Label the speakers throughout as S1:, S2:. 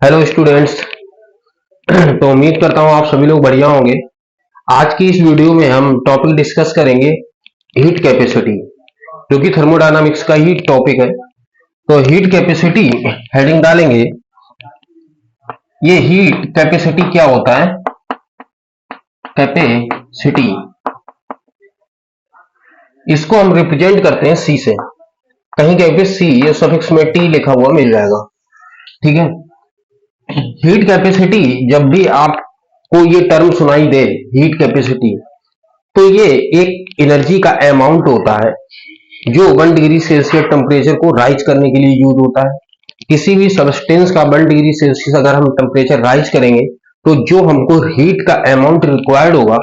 S1: Hello students. तो उम्मीद करता हूँ आप सभी लोग बढ़िया होंगे। आज की इस वीडियो में हम टॉपिक डिस्कस करेंगे हीट कैपेसिटी, जो कि थर्मोडायनामिक्स का ही टॉपिक है। तो हीट कैपेसिटी हेडिंग डालेंगे। ये हीट कैपेसिटी क्या होता है? कैपेसिटी, इसको हम रिप्रेजेंट करते हैं सी से। कहीं कहीं पे सी या सफिक्स में टी लिखा हुआ मिल जाएगा, ठीक है। हीट कैपेसिटी, जब भी आपको ये टर्म सुनाई दे हीट कैपेसिटी, तो ये एक एनर्जी का अमाउंट होता है जो 1 डिग्री सेल्सियस टेम्परेचर को राइज करने के लिए यूज होता है। किसी भी सब्सटेंस का 1 डिग्री सेल्सियस अगर हम टेम्परेचर राइज करेंगे तो जो हमको हीट का अमाउंट रिक्वायर्ड होगा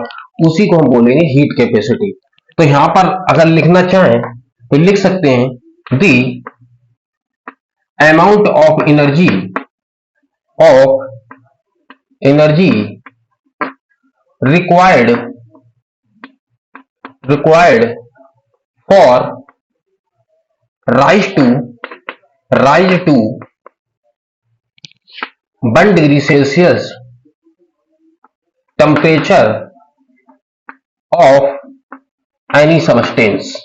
S1: उसी को हम बोलेंगे हीट कैपेसिटी। तो यहां पर अगर लिखना चाहें तो लिख सकते हैं the amount of energy required for rise to 1 degree Celsius temperature of any substance।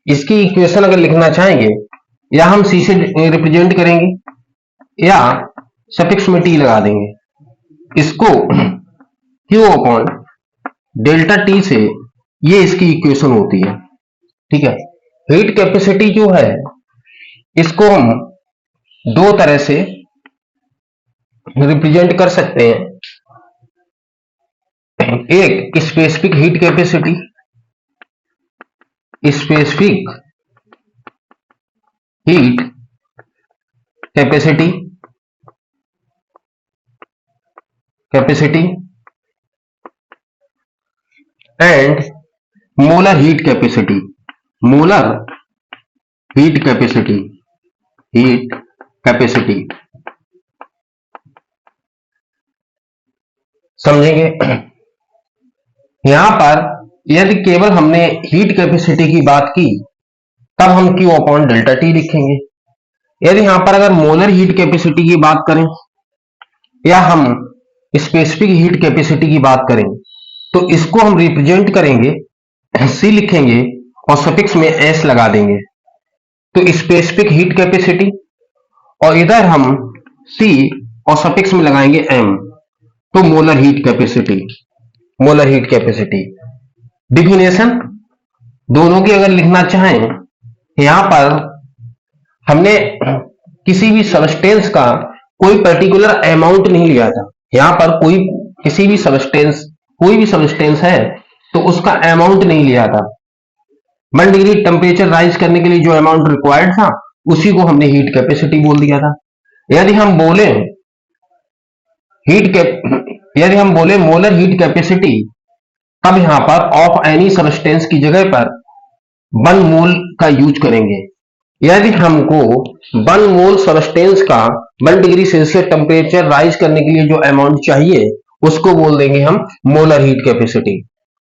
S1: इसकी इक्वेशन अगर लिखना चाहेंगे, या हम सी से रिप्रेजेंट करेंगे या सफिक्स में टी लगा देंगे। इसको क्यू अपॉन डेल्टा टी से, ये इसकी इक्वेशन होती है, ठीक है। हीट कैपेसिटी जो है इसको हम दो तरह से रिप्रेजेंट कर सकते हैं। एक specific heat capacity, and molar heat capacity समझेंगे। यहां पर यदि केवल हमने हीट कैपेसिटी की बात की तब हम Q अपॉन डेल्टा टी लिखेंगे। यदि यहां पर अगर मोलर हीट कैपेसिटी की बात करें या हम स्पेसिफिक हीट कैपेसिटी की बात करें तो इसको हम रिप्रेजेंट करेंगे, C लिखेंगे और सफिक्स में S लगा देंगे। तो स्पेसिफिक हीट कैपेसिटी, और इधर हम C और सफिक्स में लगाएंगे M, तो मोलर हीट कैपेसिटी। डिफिनेशन दोनों की अगर लिखना चाहें, यहां पर हमने किसी भी सब्सटेंस का कोई पर्टिकुलर अमाउंट नहीं लिया था। यहां पर कोई भी सब्सटेंस है तो उसका अमाउंट नहीं लिया था। 1 डिग्री टेम्परेचर राइज करने के लिए जो अमाउंट रिक्वायर्ड था उसी को हमने हीट कैपेसिटी बोल दिया था। यदि हम बोले मोलर हीट कैपेसिटी, तब यहां पर ऑफ एनी सब्सटेंस की जगह पर 1 मोल का यूज करेंगे। यदि हमको 1 मोल सब्सटेंस का 1 डिग्री सेल्सियस टेम्परेचर राइज करने के लिए जो अमाउंट चाहिए उसको बोल देंगे हम मोलर हीट कैपेसिटी,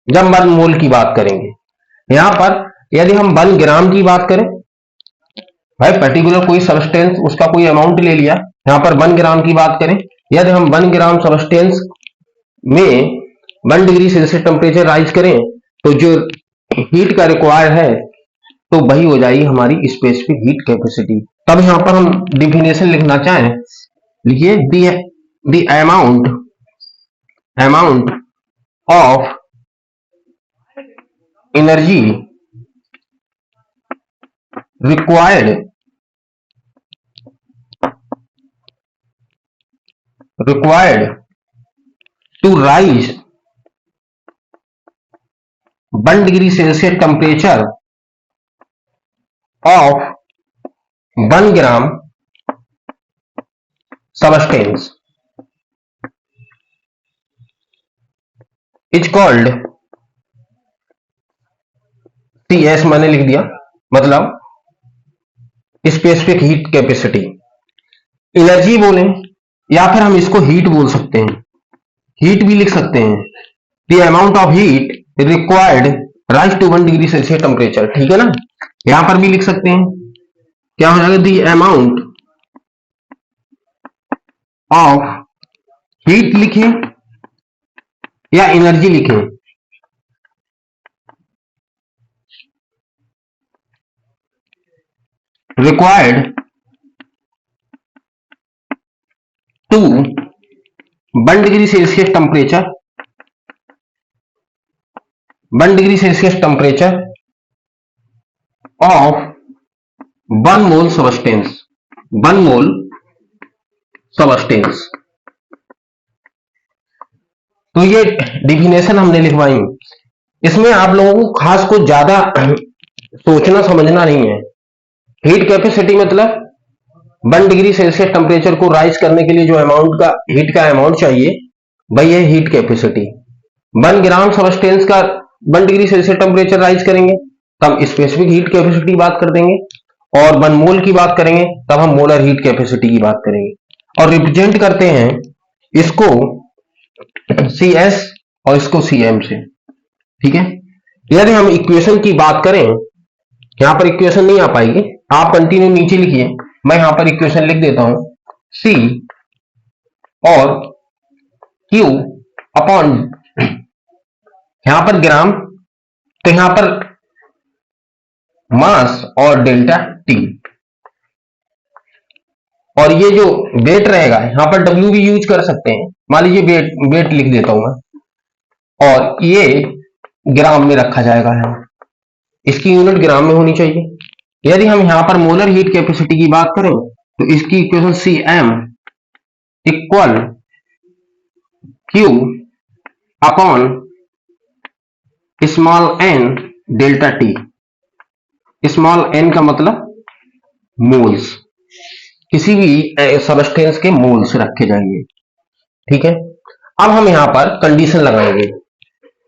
S1: जब 1 मोल की बात करेंगे। यहां पर यदि हम 1 ग्राम की बात करें, भाई पर्टिकुलर कोई सब्सटेंस उसका कोई अमाउंट ले लिया, यहां पर 1 ग्राम की बात करें, यदि हम 1 ग्राम सब्सटेंस में 1 डिग्री सेल्सियस टेम्परेचर राइज करें तो जो हीट का रिक्वायर्ड है तो वही हो जाएगी हमारी स्पेसिफिक हीट कैपेसिटी। तब यहां पर हम डिफिनेशन लिखना चाहें, लिखिए the amount of energy required to raise 1 degree Celsius temperature of 1 gram substance is called, CS मैंने लिख दिया, मतलब स्पेसिफिक हीट कैपेसिटी। एनर्जी बोलें या फिर हम इसको हीट बोल सकते हैं, हीट भी लिख सकते हैं। The amount of heat required raise to 1 degree Celsius temperature, ठीक है ना। यहां पर भी लिख सकते हैं, क्या हो जाएगा, दी अमाउंट ऑफ हीट लिखें या एनर्जी लिखें, required to 1 degree Celsius temperature, 1 degree Celsius temperature of 1 mole substance, 1 mole substance. तो ये डिफिनेशन हमने लिखवाई, इसमें आप लोगों को खास को ज्यादा सोचना समझना नहीं है। हीट कैपेसिटी मतलब 1 डिग्री सेल्सियस टेम्परेचर को राइज करने के लिए जो अमाउंट का हीट का अमाउंट चाहिए, भाई ये हीट कैपेसिटी। 1 ग्राम सबस्टेंस का 1 डिग्री सेल्सियस टेम्परेचर राइज करेंगे तब स्पेसिफिक हीट कैपेसिटी बात कर देंगे, और 1 मोल की बात करेंगे तब हम मोलर हीट कैपेसिटी की बात करेंगे, और रिप्रेजेंट करते हैं इसको CS और इसको CM से, ठीक है। यदि हम इक्वेशन की बात करें, यहां पर इक्वेशन नहीं आ पाएगी, आप कंटिन्यू नीचे लिखिए, मैं यहां पर इक्वेशन लिख देता हूं, C और Q अपॉन, यहां पर ग्राम, तो यहां पर मास और डेल्टा T, और ये जो वेट रहेगा यहां पर W भी यूज कर सकते हैं, मान लीजिए वेट वेट लिख देता हूं मैं, और ये ग्राम में रखा जाएगा, है इसकी यूनिट ग्राम में होनी चाहिए। यदि हम यहां पर मोलर हीट कैपेसिटी की बात करें तो इसकी equation CM equal Q upon small n delta T। Small n का मतलब मोल्स, किसी भी सबस्टेंस के मोल्स रखे जाएंगे, ठीक है। अब हम यहां पर कंडीशन लगाएंगे,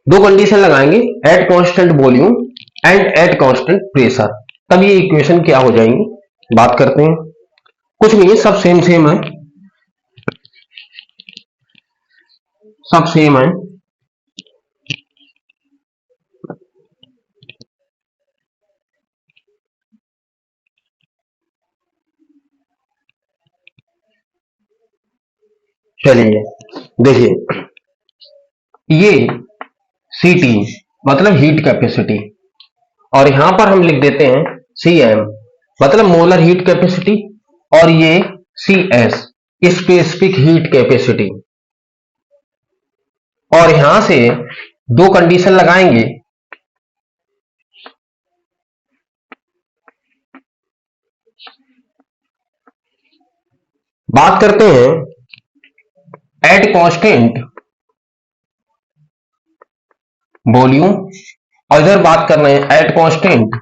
S1: दो कंडीशन लगाएंगे, at constant volume and eight constant pressure, तब ये इक्वेशन क्या हो जाएंगी, बात करते हैं। कुछ नहीं है, सब सेम सेम है, सब सेम है। चलिए देखिए, ये CT मतलब हीट कैपेसिटी, और यहां पर हम लिख देते हैं CM मतलब मोलर हीट कैपेसिटी, और ये CS स्पेसिफिक हीट कैपेसिटी, और यहां से दो कंडीशन लगाएंगे, बात करते हैं एट कांस्टेंट वॉल्यूम, और इधर बात कर रहे हैं एट कांस्टेंट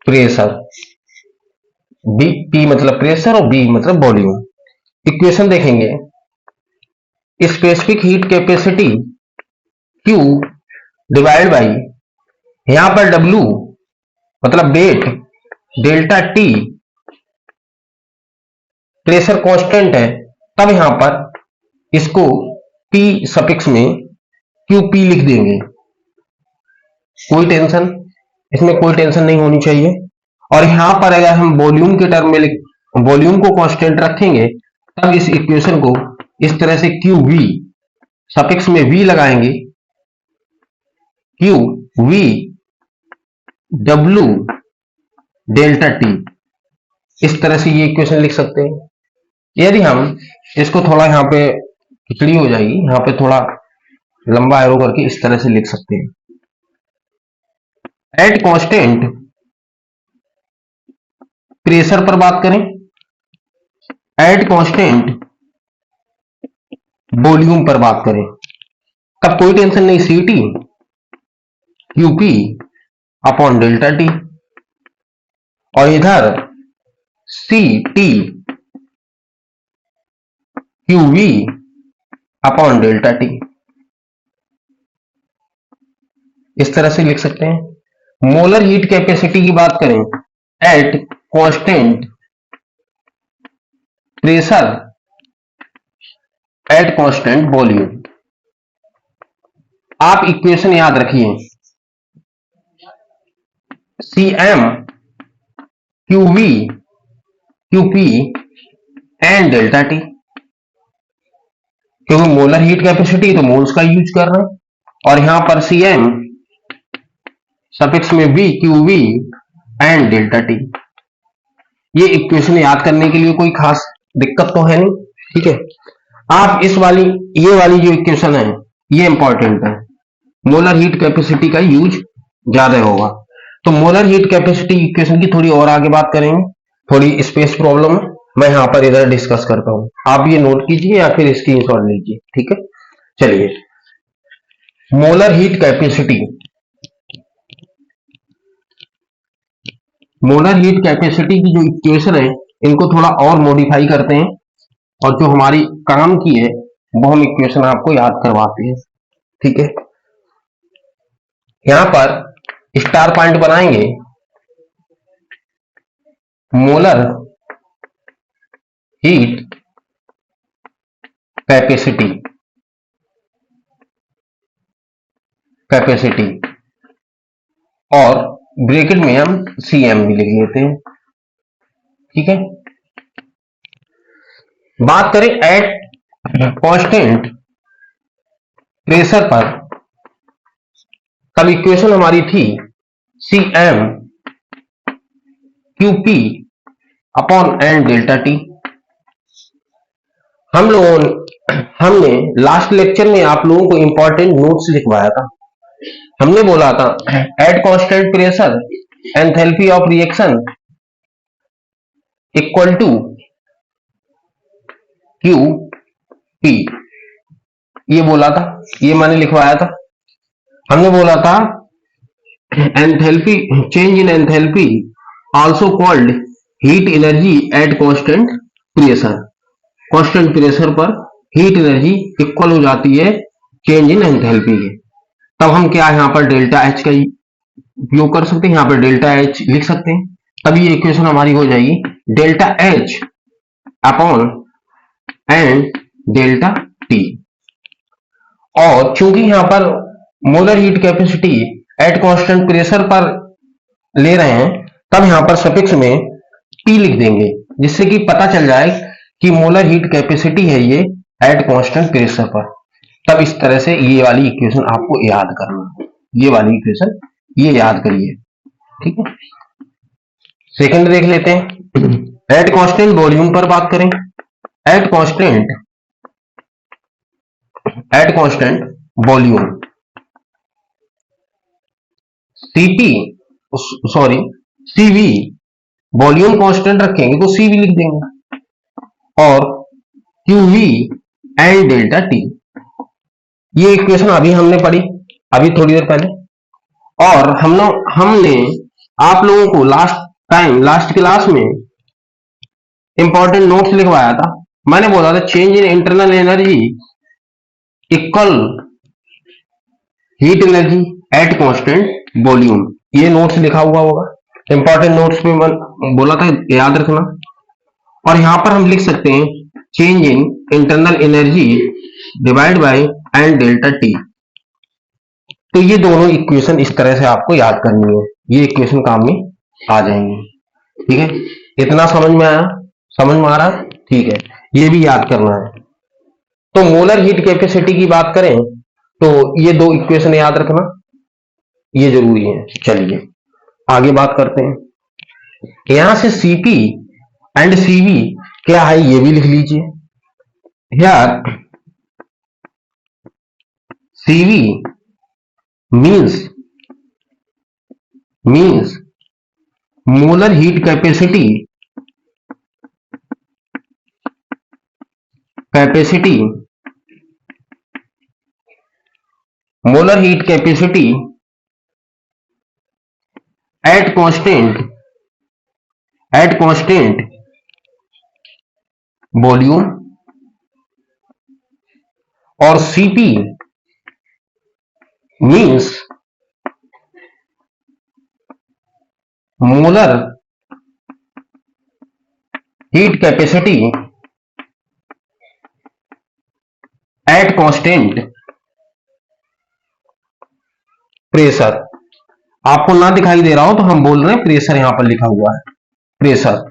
S1: प्रेशर, P मतलब प्रेशर और B मतलब वॉल्यूम। इक्वेशन देखेंगे, specific heat capacity Q divide by, यहां पर W मतलब weight, delta T pressure constant है, तब यहां पर इसको P सफिक्स में QP लिख देंगे, कोई टेंशन, इसमें कोई टेंशन नहीं होनी चाहिए। और यहां पर अगर हम वॉल्यूम के टर्म में वॉल्यूम को कांस्टेंट रखेंगे तब इस इक्वेशन को इस तरह से QV सफिक्स में V लगाएंगे, QV W डेल्टा T, इस तरह से ये इक्वेशन लिख सकते हैं। यदि हम इसको थोड़ा यहां पे खिचड़ी हो जाएगी, यहां पे थोड़ा लंबा एरो करके इस तरह से लिख सकते हैं, एट कांस्टेंट प्रेशर पर बात करें, एट कांस्टेंट वॉल्यूम पर बात करें, तब कोई टेंशन नहीं, CT QP upon delta T, और इधर CT QV upon delta T, इस तरह से लिख सकते हैं। मोलर हीट कैपेसिटी की बात करें, eight constant pressure at constant volume, आप इक्वेशन याद रखिए, Cm Qv Qp and delta T, क्योंकि मोलर हीट कैपेसिटी तो मोल्स का यूज कर रहे हैं, और यहां पर Cm सफिक्स में V Qv and delta T. ये इक्वेशन याद करने के लिए कोई खास दिक्कत तो है नहीं, ठीक है। आप इस वाली, ये वाली जो इक्वेशन है ये इंपॉर्टेंट है, मोलर हीट कैपेसिटी का यूज ज्यादा होगा। तो मोलर हीट कैपेसिटी इक्वेशन की थोड़ी और आगे बात करेंगे, थोड़ी स्पेस प्रॉब्लम है, मैं यहां पर इधर डिस्कस करता हूं, आप ये नोट कीजिए या फिर स्क्रीनशॉट लीजिए, ठीक है। चलिए, molar heat capacity, molar heat capacity की जो इक्वेशन है इनको थोड़ा और मॉडिफाई करते हैं, और जो हमारी काम की है वो हम इक्वेशन आपको याद करवाते हैं, ठीक है। यहां पर स्टार पॉइंट बनाएंगे, मोलर हीट कैपेसिटी, कैपेसिटी और ब्रैकेट में हम Cm भी लिख लेते हैं, ठीक है। बात करें एट कांस्टेंट प्रेशर पर, तब इक्वेशन हमारी थी Cm Qp upon n delta T. हमने लास्ट लेक्चर में आप लोगों को इंपॉर्टेंट नोट्स लिखवाया था। हमने बोला था at constant pressure enthalpy of reaction equal to Q P, ये बोला था, ये मैंने लिखवाया था। हमने बोला था enthalpy, change in enthalpy also called heat energy at constant pressure, constant pressure पर हीट एनर्जी इक्वल हो जाती है चेंज इन एंथैल्पी के। तब हम क्या यहाँ पर डेल्टा एच का उपयोग कर सकते हैं, यहाँ पर डेल्टा एच लिख सकते हैं, तब ये इक्वेशन हमारी हो जाएगी delta H upon n delta T. और चूंकि यहां पर molar heat capacity at constant pressure पर ले रहे हैं, तब यहां पर सफिक्स में P लिख देंगे, जिससे कि पता चल जाए कि मोलर हीट कैपेसिटी है ये एट कांस्टेंट प्रेशर पर। तब इस तरह से ये वाली इक्वेशन आपको याद करना है, ये वाली इक्वेशन ये याद करिए, ठीक है। सेकंड देख लेते हैं, एट कांस्टेंट वॉल्यूम पर बात करें। At constant volume CP, sorry CV, volume constant रखेंगे तो सीवी लिख देंगे, और क्यूवी एंड डेल्टा टी। ये इक्वेशन अभी हमने पढ़ी, अभी थोड़ी देर पहले, और हमने आप लोगों को लास्ट क्लास में इंपॉर्टेंट नोट्स लिखवाया था। मैंने बोला था change in internal energy equal heat energy at constant volume, ये नोट्स लिखा हुआ होगा, इंपॉर्टेंट नोट्स में बोला था याद रखना। और यहां पर हम लिख सकते हैं change in internal energy divide by n delta T. तो ये दोनों इक्वेशन इस तरह से आपको याद करनी है, ये इक्वेशन काम में आ जाएंगी, ठीक है। इतना समझ में आया, समझ में आ रहा, ठीक है, ये भी याद करना है। तो मोलर हीट कैपेसिटी की बात करें तो ये दो इक्वेशन याद रखना, ये जरूरी है। चलिए आगे बात करते हैं। यहां से Cp एंड Cv क्या है ये भी लिख लीजिए। यार Cv means molar heat capacity molar heat capacity at constant volume, और Cp means molar heat capacity at constant pressure आपको ना दिखाई दे रहा हो तो हम बोल रहे हैं प्रेशर, यहां पर लिखा हुआ है प्रेशर।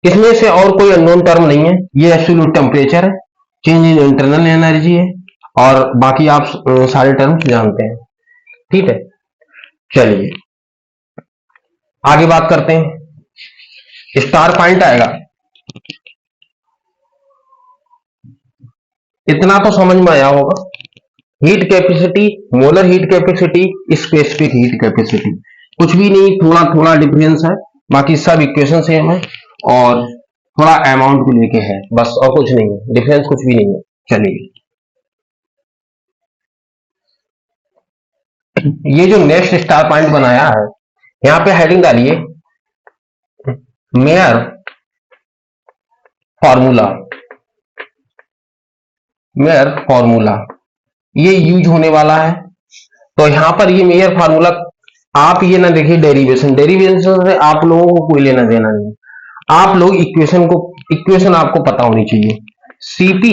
S1: इसमें से और कोई अननोन टर्म नहीं है, ये एब्सोल्यूट टेम्परेचर है, चेंज इन इंटरनल एनर्जी है, और बाकी आप सारे टर्म्स जानते हैं। ठीक है, चलिए आगे बात करते हैं। स्टार पॉइंट आएगा, इतना तो समझ में आया होगा। Heat capacity, molar heat capacity, specific heat capacity, कुछ भी नहीं, थोड़ा थोड़ा डिफरेंस है, बाकी सब इक्वेशन सेम है और थोड़ा अमाउंट को लेके है बस, और कुछ नहीं है, डिफरेंस कुछ भी नहीं है। चलिए ये जो नेक्स्ट स्टार पॉइंट बनाया है, यहां पे हेडिंग डालिए मेयर फॉर्मूला। मेयर फॉर्मूला ये यूज होने वाला है, तो यहां पर ये मेयर फार्मूला आप ये ना देखिए डेरिवेशन, डेरिवेशन से आप लोगों को कोई लेना देना नहीं, आप लोग इक्वेशन आपको पता होनी चाहिए। Cp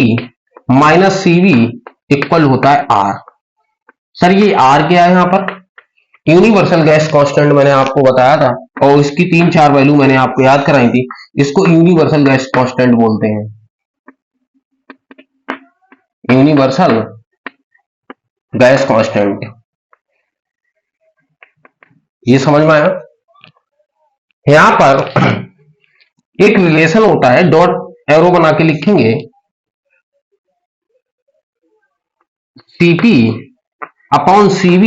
S1: माइनस Cv इक्वल होता है R। सर ये R क्या है? यहां पर यूनिवर्सल गैस कांस्टेंट मैंने आपको बताया था, और इसकी 3-4 वैल्यू मैंने आपको याद कराई थी। इसको यूनिवर्सल गैस कांस्टेंट बोलते हैं, यूनिवर्सल गैस कांस्टेंट। ये समझ में आया? यहां पर एक रिलेशन होता है, डॉट एरो बना के लिखेंगे, Cp अपॉन Cv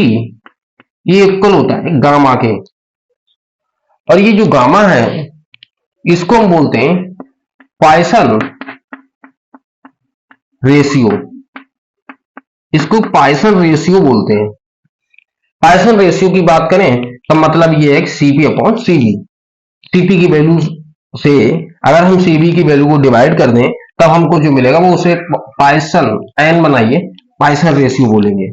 S1: ये इक्वल होता है गामा के, और ये जो गामा है इसको हम बोलते हैं पॉइसन रेशियो, इसको पॉइसन रेशियो बोलते हैं। पॉइसन रेशियो की बात करें तो मतलब ये है कि Cp अपॉन Cv, Cp की वैल्यू से अगर हम Cv की वैल्यू को डिवाइड कर दें तब हमको जो मिलेगा वो उसे पॉइसन n बनाइए, पॉइसन रेशियो बोलेंगे।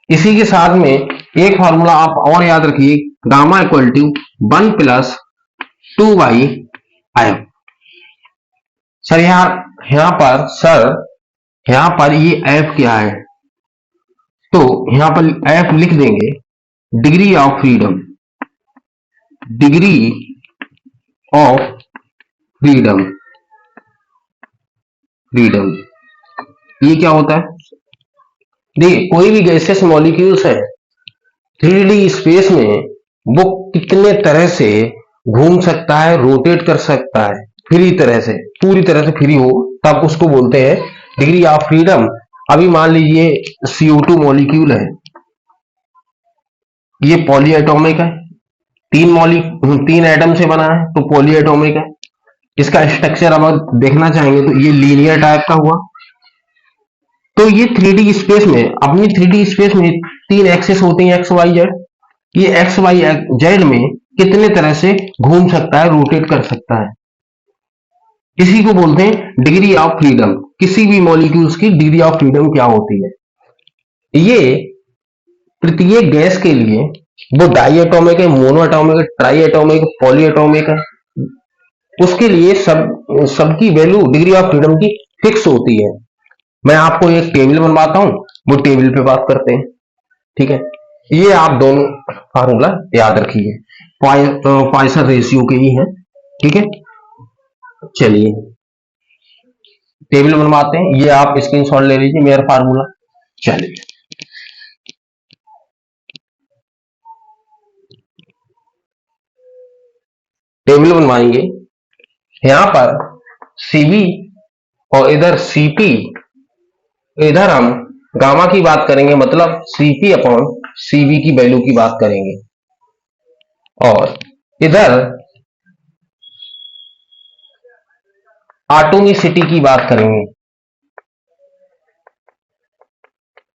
S1: इसी के साथ में एक फार्मूला आप और याद रखिए, gamma equal to 1 plus 2/f। Sir यहां पर ये f क्या है? तो यहां पर f लिख देंगे degree of freedom, degree of freedom, freedom ये क्या होता है? देखिए कोई भी गैसेस मॉलिक्यूल्स है 3D स्पेस में, वो कितने तरह से घूम सकता है, रोटेट कर सकता है, फ्री तरह से, पूरी तरह से फ्री हो, तब उसको बोलते हैं डिग्री ऑफ फ्रीडम। अभी मान लीजिए CO2 मॉलिक्यूल है, ये पॉली एटॉमिक है, 3 एटम से बना है तो पॉली एटॉमिक है। इसका स्ट्रक्चर अब देखना चाहेंगे तो ये लीनियर टाइप का हुआ। तो ये 3D स्पेस में, अपनी 3D स्पेस में 3 एक्सिस होते हैं एक्स वाई जेड, ये एक्स वाई जेड में कितने तरह से घूम सकता है, रोटेट कर सकता है, इसी को बोलते हैं डिग्री ऑफ फ्रीडम। किसी भी मॉलिक्यूल्स की डिग्री ऑफ फ्रीडम क्या होती है? ये प्रत्येक गैस के लिए, वो डाई एटॉमिक है, मोनो एटॉमिक है, ट्राई एटॉमिक, पॉली एटॉमिक है, उसके लिए सबकी वैल्यू डिग्री ऑफ फ्रीडम की फिक्स होती है। मैं आपको एक टेबल बनवाता हूं, वो टेबल पे बात करते हैं। ठीक है, ये आप दोनों फार्मूला याद रखिए, पॉइसन रेशियो के ही है। ठीक है, चलिए टेबल बनवाते हैं, ये आप स्क्रीनशॉट ले लीजिए मेरा फार्मूला। चलिए टेबल बनवाएंगे, यहां पर Cv और इधर Cp, इधर हम गामा की बात करेंगे, मतलब Cp अपॉन Cv की वैल्यू की बात करेंगे, और इधर एटॉमिसिटी की बात करेंगे।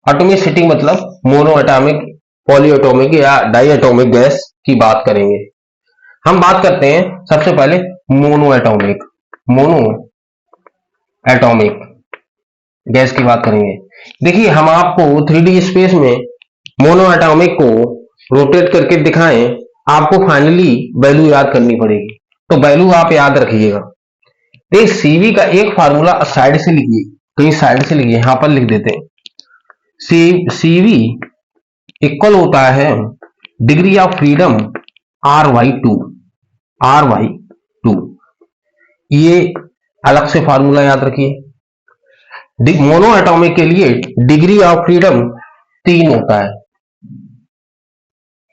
S1: एटॉमिसिटी मतलब मोनो एटॉमिक, पॉली एटॉमिक या डाई एटॉमिक गैस की बात करेंगे। हम बात करते हैं सबसे पहले mono atomic, mono atomic gas की बात करेंगे। देखिए हम आपको 3D स्पेस में मोनो एटॉमिक को रोटेट करके दिखाएं, आपको फाइनली वैल्यू याद करनी पड़ेगी, तो वैल्यू आप याद रखिएगा। देखिए Cv का एक फार्मूला साइड से लिखिए, कहीं साइड से लिखिए, यहां पर लिख देते हैं Cv इक्वल होता है degree of freedom R/2, R/2। ये अलग से फार्मूला याद रखिए। मोनो एटॉमिक के लिए डिग्री ऑफ फ्रीडम 3 होता है,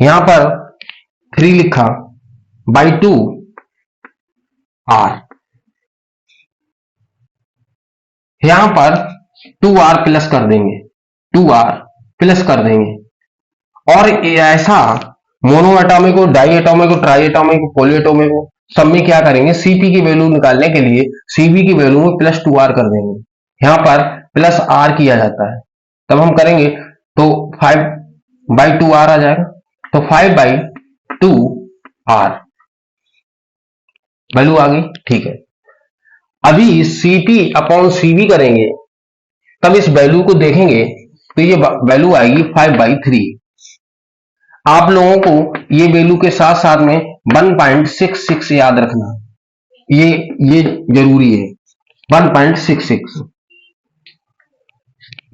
S1: यहां पर 3 लिखा, बाई 2 R, यहां पर 2R प्लस कर देंगे, 2R प्लस कर देंगे। और ऐसा मोनो एटॉमिक हो, डाई एटॉमिक हो, ट्राई एटॉमिक हो, पॉली एटॉमिक हो, सब में क्या करेंगे, सीपी की वैल्यू निकालने के लिए सीपी की वैल्यू में प्लस 2R कर देंगे। यहां पर प्लस R किया जाता है, तब हम करेंगे तो 5/2R आ जाएगा, तो 5/2R वैल्यू आ गई। ठीक है, अभी सीपी अपॉन सीबी करेंगे, तब इस वैल्यू को देखेंगे तो ये वैल्यू आएगी 5/3। आप लोगों को ये वैल्यू के साथ साथ में 1.66 याद रखना, ये जरूरी है, 1.66।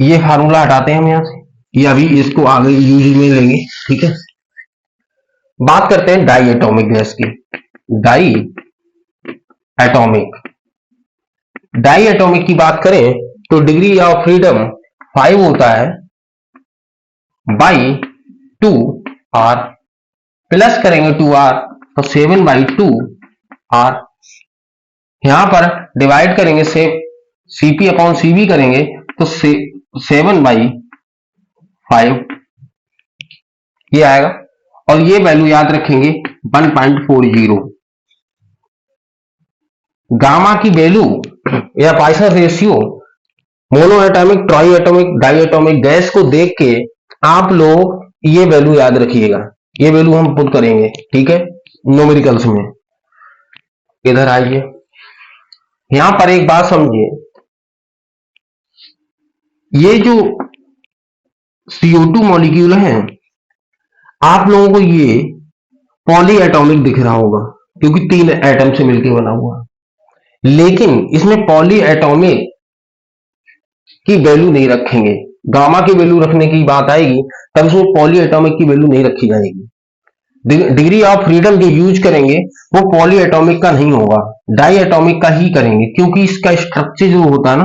S1: ये फार्मूला हटाते हैं हम यहां से, ये अभी इसको आगे यूज में लेंगे। ठीक है, बात करते हैं डाई एटॉमिक गैस की। डाई एटॉमिक की बात करें तो डिग्री ऑफ फ्रीडम 5 होता है, बाई 2R प्लस करेंगे 2R तो 7/2R। यहां पर डिवाइड करेंगे से सीपी अपॉन सीबी करेंगे तो 7/5 ये आएगा, और ये वैल्यू याद रखेंगे 1.40। गामा की वैल्यू या Poisson ratio mono atomic, tri atomic, di atomic gas को देख के आप लोग ये वैल्यू याद रखिएगा, ये वैल्यू हम पुट करेंगे। ठीक है, न्यूमेरिकल्स में। इधर आइए, यहां पर एक बात समझिए, ये जो CO2 मॉलिक्यूल है, आप लोगों को ये पॉली एटॉमिक दिख रहा होगा क्योंकि 3 एटम से मिलकर बना हुआ, लेकिन इसमें पॉली एटॉमिक की वैल्यू नहीं रखेंगे। गामा की वैल्यू रखने की बात आएगी तब इसमें पॉली एटॉमिक की वैल्यू नहीं रखी जाएगी। डिग्री ऑफ फ्रीडम जो यूज करेंगे वो पॉली एटॉमिक का नहीं होगा, डाई एटॉमिक का ही करेंगे, क्योंकि इसका स्ट्रक्चर जो होता है ना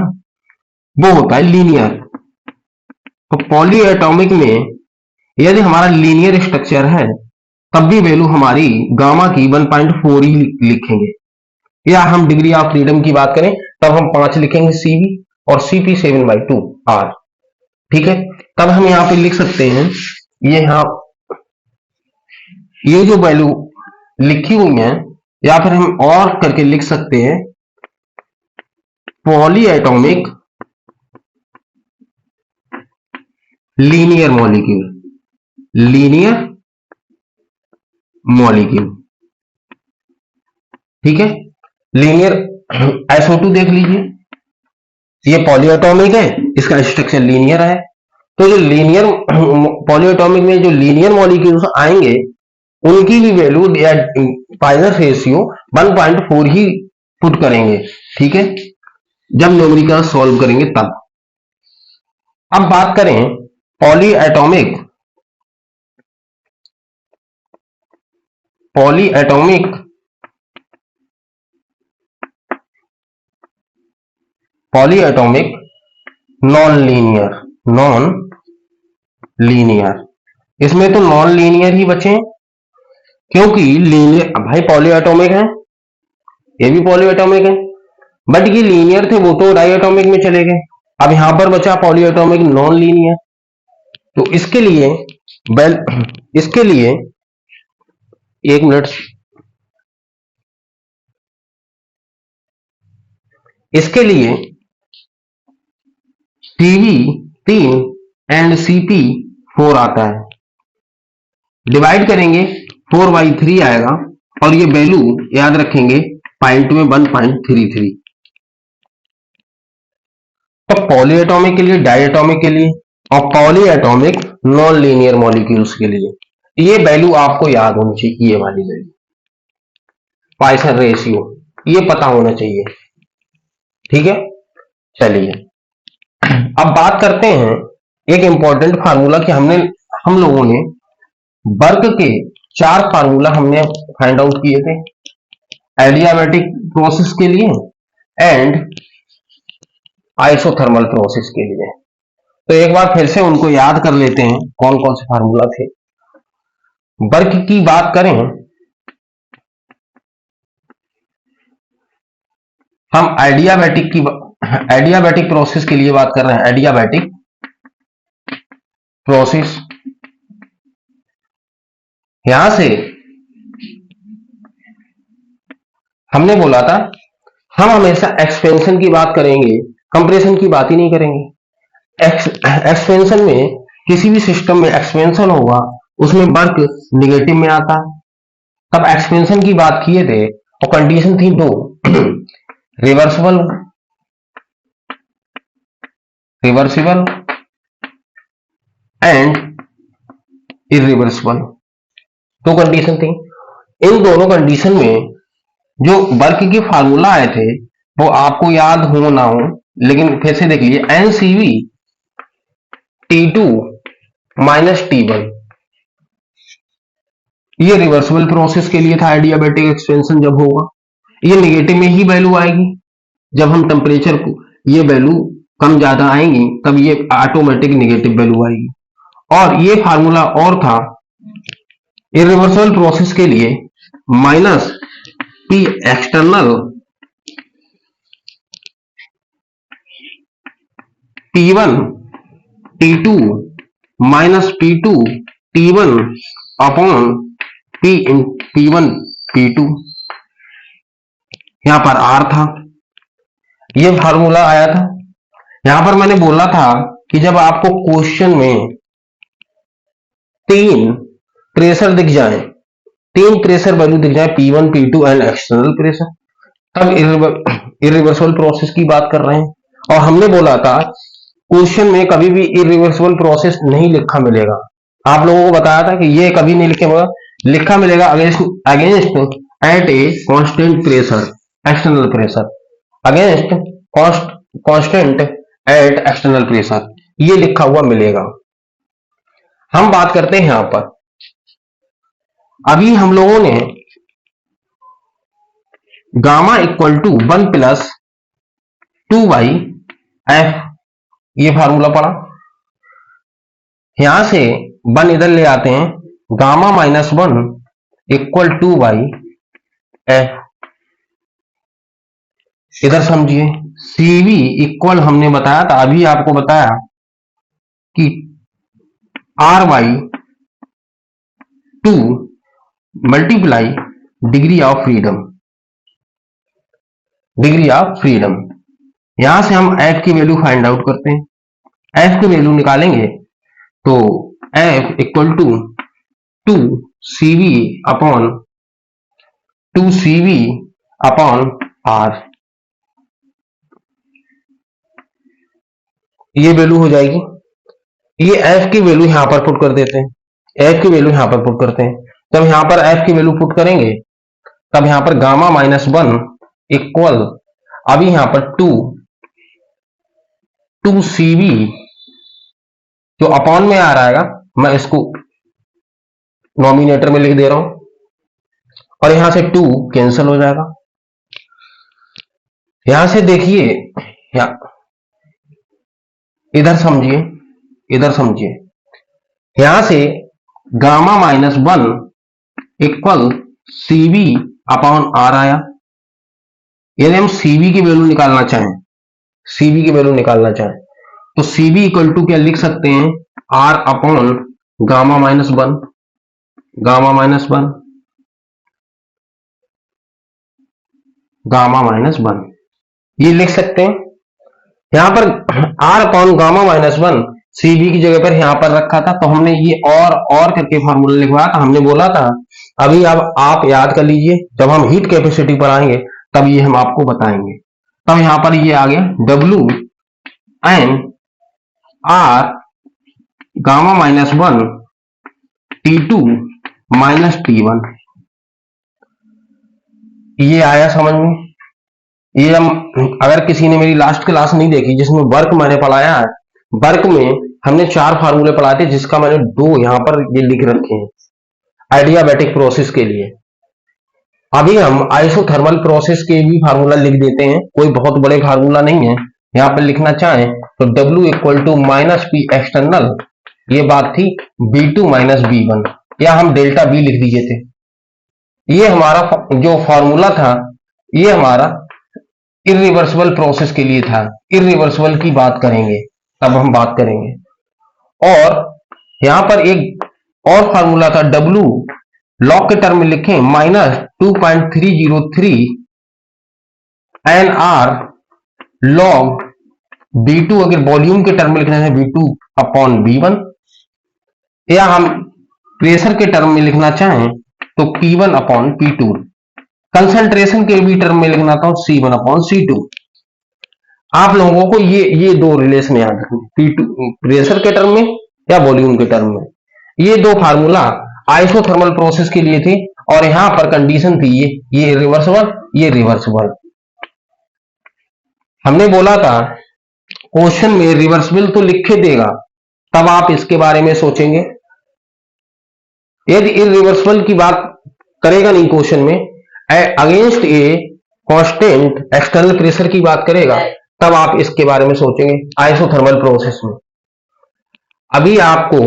S1: वो होता है लीनियर। तो पॉली एटॉमिक में यदि हमारा लीनियर स्ट्रक्चर है तब भी वैल्यू हमारी गामा की 1.4 ही लिखेंगे, या हम डिग्री ऑफ फ्रीडम की बात करें तब हम 5 लिखेंगे सीबी, और सीपी 7/2R। ठीक है, तब हम यहां पे लिख सकते हैं, ये जो वैल्यू लिखी हुई है, या फिर हम और करके लिख सकते हैं पॉली एटॉमिक लीनियर मॉलिक्यूल। ठीक है, लीनियर SO2 देख लीजिए, ये पॉलीएटॉमिक है, इसका स्ट्रक्चर लीनियर है, तो जो लीनियर पॉलीएटॉमिक में जो लीनियर मॉलिक्यूल्स आएंगे उनकी भी वैल्यू या पॉइसन रेशियो 1.4 ही पुट करेंगे। ठीक है, जब न्यूमेरिकल सॉल्व करेंगे तब। अब बात करें पॉलीएटॉमिक नॉन लीनियर, इसमें तो नॉन लीनियर ही बचे, क्योंकि लीनियर भाई पॉलीएटॉमिक है, ये भी पॉलीएटॉमिक है, बट ये लीनियर थे वो तो डाइएटॉमिक में चले गए। अब यहां पर बचा पॉलीएटॉमिक नॉन लीनियर, तो इसके लिए एक मिनट, इसके लिए टीवी 3 एंड सीपी 4 आता है, डिवाइड करेंगे 4/3 आएगा, और ये वैल्यू याद रखेंगे पॉइंट में 1.33। तो पॉलीएटॉमिक के लिए, डाइएटॉमिक के लिए और पॉलीएटॉमिक नॉन लीनियर मॉलिक्यूल्स के लिए ये वैल्यू आपको याद होनी चाहिए, ये वाली वैल्यू पॉइसन रेशियो ये पता होना चाहिए। ठीक है, चलिए अब बात करते हैं एक इंपॉर्टेंट फार्मूला कि हम लोगों ने वर्क के 4 फार्मूला हमने फाइंड आउट किए थे एडियाबैटिक प्रोसेस के लिए एंड आइसोथर्मल प्रोसेस के लिए। तो एक बार फिर से उनको याद कर लेते हैं कौन कौन से फार्मूला थे। वर्क की बात करें, हम एडियाबैटिक प्रोसेस के लिए बात कर रहे हैं। एडियाबैटिक प्रोसेस, यहां से हमने बोला था हम हमेशा एक्सपेंशन की बात करेंगे, कंप्रेशन की बात ही नहीं करेंगे। एक्सपेंशन में किसी भी सिस्टम में एक्सपेंशन होगा उसमें वर्क निगेटिव में आता है, तब एक्सपेंशन की बात किए थे और कंडीशन थी 2 रिवर्सिबल एंड इरिवर्सिबल। तो कंडीशन थी। इन दोनों कंडीशन में जो वर्क के फार्मूला आए थे वो आपको याद हो ना हो, लेकिन फिर से देख लीजिए। NCV T2 माइनस T1, ये रिवर्सिबल प्रोसेस के लिए था। एडियाबैटिक एक्सपेंशन जब होगा ये निगेटिव में ही वैल्यू आएगी। जब हम टेम्परेचर को ये वैल्यू कम ज्यादा आएंगी तब ये ऑटोमेटिक निगेटिव वैल्यू आएगी। और ये फार्मूला और था इरिवर्सिबल प्रोसेस के लिए minus P external P1 T2 minus P2 T1 upon P1 P2, यहां पर R था, ये फार्मूला आया था। यहां पर मैंने बोला था कि जब आपको क्वेश्चन में 3 प्रेशर दिख जाए, 3 प्रेशर वैल्यू दिख जाए P1 P2 and external pressure, तब इरिवर्सिबल प्रोसेस की बात कर रहे हैं। और हमने बोला था क्वेश्चन में कभी भी इरिवर्सिबल प्रोसेस नहीं लिखा मिलेगा। आप लोगों को बताया था कि ये कभी नहीं लिखा मिलेगा against at a constant pressure, external pressure, against constant at external pressure, ये लिखा हुआ मिलेगा। हम बात करते हैं यहां पर, अभी हम लोगों ने gamma equal to 1 plus 2/f ये फार्मूला पढ़ा। यहां से 1 इधर ले आते हैं, गामा माइनस 1 इक्वल 2/f। इधर समझिए CV इक्वल हमने बताया था, अभी आपको बताया कि R/2 multiply degree of freedom. यहां से हम f की वैल्यू फाइंड आउट करते हैं। f की वैल्यू निकालेंगे तो f equal to 2CV upon R, ये वैल्यू हो जाएगी। ये f की वैल्यू यहां पर पुट कर देते हैं, f की वैल्यू यहां पर पुट करते हैं। जब यहां पर f की वैल्यू पुट करेंगे तब यहां पर गामा माइनस 1 इक्वल, अभी यहां पर 2CV जो अपॉन में आ रहा है, मैं इसको नॉमिनेटर में लिख दे रहा हूं और यहां से 2 कैंसिल हो जाएगा। यहां से देखिए, इधर समझिए, यहां से gamma minus 1 equal CV upon R आया। यदि हम CV की वैल्यू निकालना चाहें तो CV इक्वल टू क्या लिख सकते हैं, R अपॉन गामा माइनस 1 ये लिख सकते हैं। यहां पर R upon gamma minus 1 CV की जगह पर यहां पर रखा था, तो हमने ये और करके फार्मूला लिखवाया था। हमने बोला था, अभी अब आप याद कर लीजिए, जब हम हीट कैपेसिटी पर आएंगे तब ये हम आपको बताएंगे। तब यहां पर ये आ गया W n R gamma minus 1 T2 minus T1, ये आया समझ में। ये हम, अगर किसी ने मेरी लास्ट क्लास नहीं देखी जिसमें वर्क मैंने पढ़ाया है, वर्क में हमने 4 फार्मूले पढ़ाए थे, जिसका मैंने 2 यहां पर ये लिख रखे हैं आइडियाबैटिक प्रोसेस के लिए। अभी हम आइसोथर्मल प्रोसेस के भी फार्मूला लिख देते हैं, कोई बहुत बड़े फार्मूला नहीं है। यहां पर लिखना चाहें तो W equal to minus P external, ये बात थी B2 माइनस B1, या हम डेल्टा B लिख दिए थे। ये हमारा जो फॉर्मूला था, ये हमारा इरिवर्सिबल प्रोसेस के लिए था। इरिवर्सिबल की बात करेंगे तब हम बात करेंगे। और यहां पर एक और फॉर्मूला था W, लॉग के टर्म में लिखें माइनस 2.303 NR लॉग B2, अगर वॉल्यूम के टर्म में लिखना है B2 अपॉन B1, या हम प्रेशर के टर्म में लिखना चाहें तो P1 अपॉन P2, कंसंट्रेशन के भी टर्म में लिखना था C1 अपॉन C2। आप लोगों को ये 2 रिलेशन याद रखने, P2 प्रेशर के टर्म में या वॉल्यूम के टर्म में। ये 2 फार्मूला आइसोथर्मल प्रोसेस के लिए थे, और यहां पर कंडीशन थी ये रिवर्सिबल, ये रिवर्सिबल। हमने बोला था क्वेश्चन में रिवर्सिबल तो लिख के देगा, तब आप इसके बारे में सोचेंगे। यदि इरिवर्सिबल की बात करेगा नहीं क्वेश्चन में, against a constant external pressure की बात करेगा, तब आप इसके बारे में सोचेंगे आइसोथर्मल प्रोसेस में। अभी आपको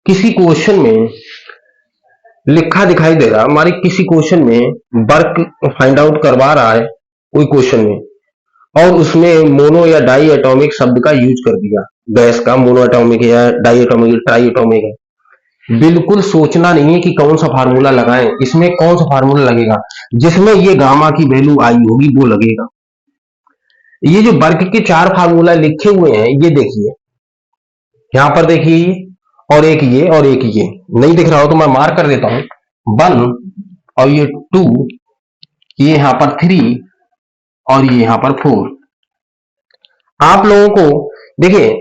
S1: किसी क्वेश्चन में लिखा दिखाई देगा, हमारे किसी क्वेश्चन में वर्क फाइंड आउट करवा रहा है कोई क्वेश्चन में, और उसमें मोनो या डाई एटॉमिक शब्द का यूज कर दिया, गैस का मोनो एटॉमिक या डाई एटॉमिक ट्राई एटॉमिक है। बिल्कुल सोचना नहीं है कि कौन सा फार्मूला लगाएं, इसमें कौन सा फार्मूला लगेगा, जिसमें ये गामा की वैल्यू आई होगी वो लगेगा। ये जो वर्क के 4 फार्मूला लिखे हुए हैं, ये देखिए, यहां पर देखिए, और एक ये और एक ये, नहीं दिख रहा हो तो मैं मार्क कर देता हूं, 1 और ये 2, ये यहां पर 3 और ये यहां पर 4। आप लोगों को देखिए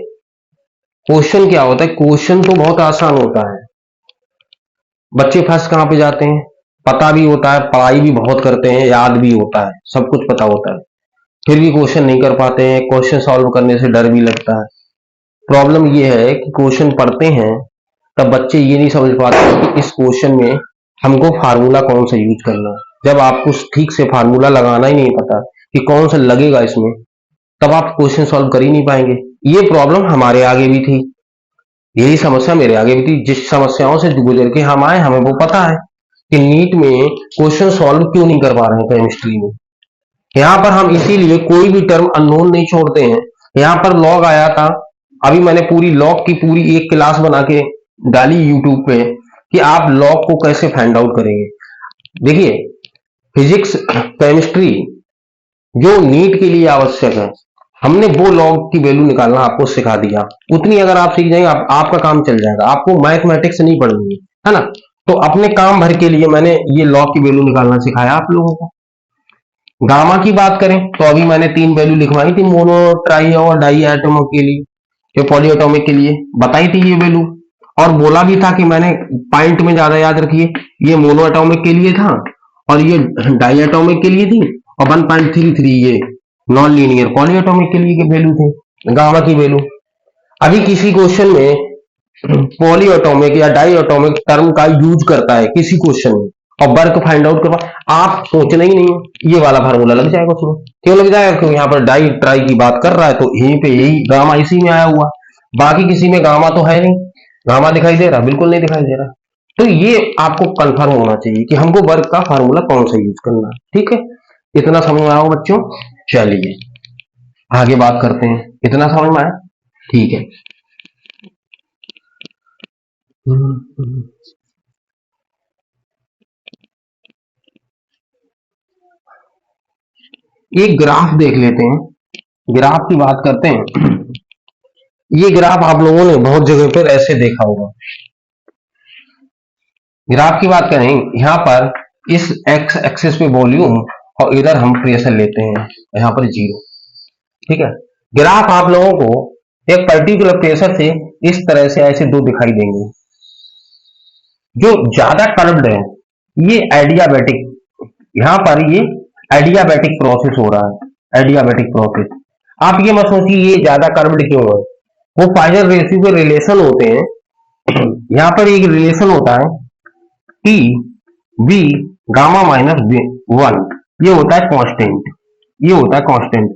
S1: क्वेश्चन क्या होता है, क्वेश्चन तो बहुत आसान होता है, बच्चे फर्स्ट कहां पे जाते हैं, पता भी होता है, पढ़ाई भी बहुत करते हैं, याद भी होता है, सब कुछ पता होता है, फिर भी क्वेश्चन नहीं कर पाते हैं, क्वेश्चन सॉल्व करने से डर भी लगता है। प्रॉब्लम ये है कि क्वेश्चन पढ़ते हैं तब बच्चे ये नहीं समझ पाते कि इस क्वेश्चन में हमको फार्मूला कौन सा यूज करना है। जब आपको ठीक से फार्मूला लगाना ही नहीं पता कि कौन सा लगेगा इसमें, तब आप क्वेश्चन सॉल्व कर ही नहीं पाएंगे। ये प्रॉब्लम हमारे आगे भी थी, यही समस्या मेरे आगे भी थी। जिस समस्याओं से गुजर के हम आए, हमें वो पता है कि नीट में क्वेश्चन सॉल्व क्यों नहीं कर पा रहे हैं केमिस्ट्री में। यहां पर हम इसीलिए कोई भी टर्म अननोन नहीं छोड़ते हैं। यहां पर लॉग आया था, अभी मैंने पूरी लॉग की पूरी एक क्लास बना के डाली यूट्यूब पे कि आप लॉग को कैसे फाइंड आउट करेंगे। देखिए फिजिक्स केमिस्ट्री जो नीट के लिए आवश्यक है, हमने वो लॉग की वैल्यू निकालना आपको सिखा दिया। उतनी अगर आप सीख जाएंगे, आपका काम चल जाएगा, आपको मैथमेटिक्स नहीं पढ़नी है ना। तो अपने काम भर के लिए मैंने ये लॉग की वैल्यू निकालना सिखाया आप लोगों को। गामा की बात करें तो अभी मैंने 3 वैल्यू लिखवाई थी, मोनो, ट्राई और डाई एटॉमिक के लिए, जो पॉली एटॉमिक के लिए बताई थी ये वैल्यू, और बोला भी था कि मैंने पॉइंट में ज्यादा याद रखिए, ये मोनो एटॉमिक के लिए था और ये डाई एटॉमिक के लिए थी, और 1.33 ये नॉन लीनियर पॉली एटॉमिक के लिए वैल्यू थे, गामा की वैल्यू। अभी किसी क्वेश्चन में पॉली एटॉमिक या डाई एटॉमिक टर्म का यूज करता है किसी क्वेश्चन में, और वर्क फाइंड आउट करवा, आप सोचना ही नहीं, ये वाला फार्मूला लग जाएगा उसमें। क्यों लग जाएगा? क्योंकि यहाँ पर डाई ट्राई की बात कर रहा है, तो यहीं पे यही गामा इसी में आया हुआ, बाकी किसी में गामा तो है नहीं। गामा दिखाई दे रहा? बिल्कुल नहीं दिखाई दे रहा। तो ये आपको कंफर्म होना चाहिए कि हमको वर्क का फार्मूला कौन सा यूज करना है। ठीक है, इतना समझ में आया हो बच्चों? चलिए आगे बात करते हैं। इतना समझ में आया? ठीक है। एक ग्राफ देख लेते हैं, ग्राफ की बात करते हैं। ये ग्राफ आप लोगों ने बहुत जगह पर ऐसे देखा होगा। ग्राफ की बात करें, यहां पर इस एक्स एक्सिस पे वॉल्यूम और इधर हम प्रेशर लेते हैं, यहां पर 0। ठीक है, ग्राफ आप लोगों को एक पर्टिकुलर प्रेशर से इस तरह से ऐसे 2 दिखाई देंगे। जो ज्यादा कर्व्ड है ये एडियाबैटिक, यहां पर ये एडियाबैटिक प्रोसेस हो रहा है, एडियाबैटिक प्रोसेस। आप ये मत सोचिए ये ज्यादा कर्व्ड क्यों है, वो पॉइजन रेशियो के रिलेशन होते हैं। यहाँ पर एक रिलेशन होता है टी बी गामा माइनस 1, ये होता है कांस्टेंट, ये होता है कांस्टेंट।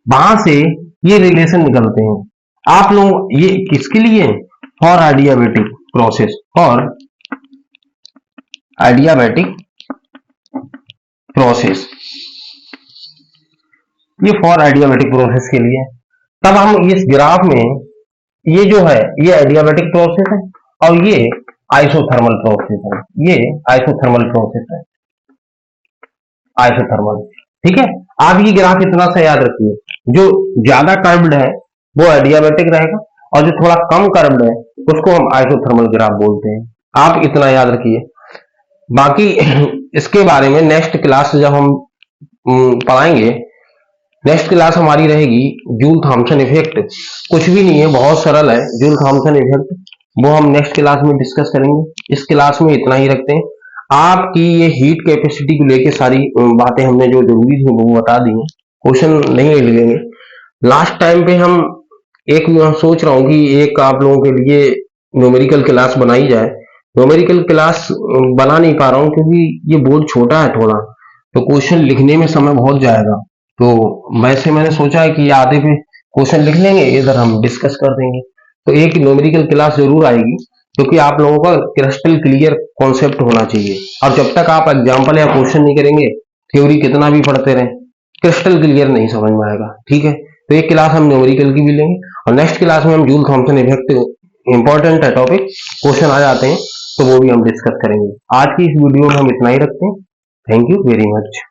S1: वहां से ये रिलेशन निकलते हैं। आप लोग ये किसके लिए, for adiabatic process, for adiabatic process, ये फॉर एडियाबेटिक प्रोसेस के लिए। तब हम इस ग्राफ में ये जो है ये एडियाबेटिक प्रोसेस है और ये आइसोथर्मल प्रोसेस है, ये आइसोथर्मल प्रोसेस है, आइसोथर्मल। ठीक है, आप ये ग्राफ इतना सा याद रखिए, जो ज्यादा कर्व्ड है वो एडियाबेटिक रहेगा और जो थोड़ा कम कर्व्ड है उसको हम आइसोथर्मल ग्राफ बोलते हैं। आप इतना याद रखिए। बाकी इसके बारे में नेक्स्ट क्लास जब हम पढ़ाएंगे, नेक्स्ट क्लास हमारी रहेगी जूल थॉमसन इफेक्ट। कुछ भी नहीं है, बहुत सरल है जूल थॉमसन इफेक्ट, वो हम नेक्स्ट क्लास में डिस्कस करेंगे। इस क्लास में इतना ही रखते हैं। आपकी ये हीट कैपेसिटी को लेके सारी बातें हमने जो जरूरी थी वो बता दी हैं, क्वेश्चन नहीं लगेंगे। लास्ट टाइम पे हम एक मैं सोच रहा हूँ कि एक आप लोगों के लिए न्यूमेरिकल क्लास बनाई जाए। न्यूमेरिकल क्लास बना नहीं पा रहा हूँ क्योंकि ये बोर्ड छोटा है थोड़ा, तो क्वेश्चन लिखने में समय बहुत जाएगा। तो वैसे मैंने सोचा है कि आधे पे क्वेश्चन लिख लेंगे, इधर हम डिस्कस कर देंगे। तो एक न्यूमेरिकल क्लास जरूर आएगी क्योंकि आप लोगों का क्रिस्टल क्लियर कॉन्सेप्ट होना चाहिए। और जब तक आप एग्जाम्पल या क्वेश्चन नहीं करेंगे, थ्योरी कितना भी पढ़ते रहें, क्रिस्टल क्लियर नहीं समझ में आएगा। ठीक है, तो एक क्लास हम न्यूमेरिकल की भी लेंगे और नेक्स्ट क्लास में हम जूल थॉमसन इफेक्ट, इंपॉर्टेंट है टॉपिक, क्वेश्चन आ जाते हैं तो वो भी हम डिस्कस करेंगे। आज की इस वीडियो में हम इतना ही रखते हैं। Thank you very much.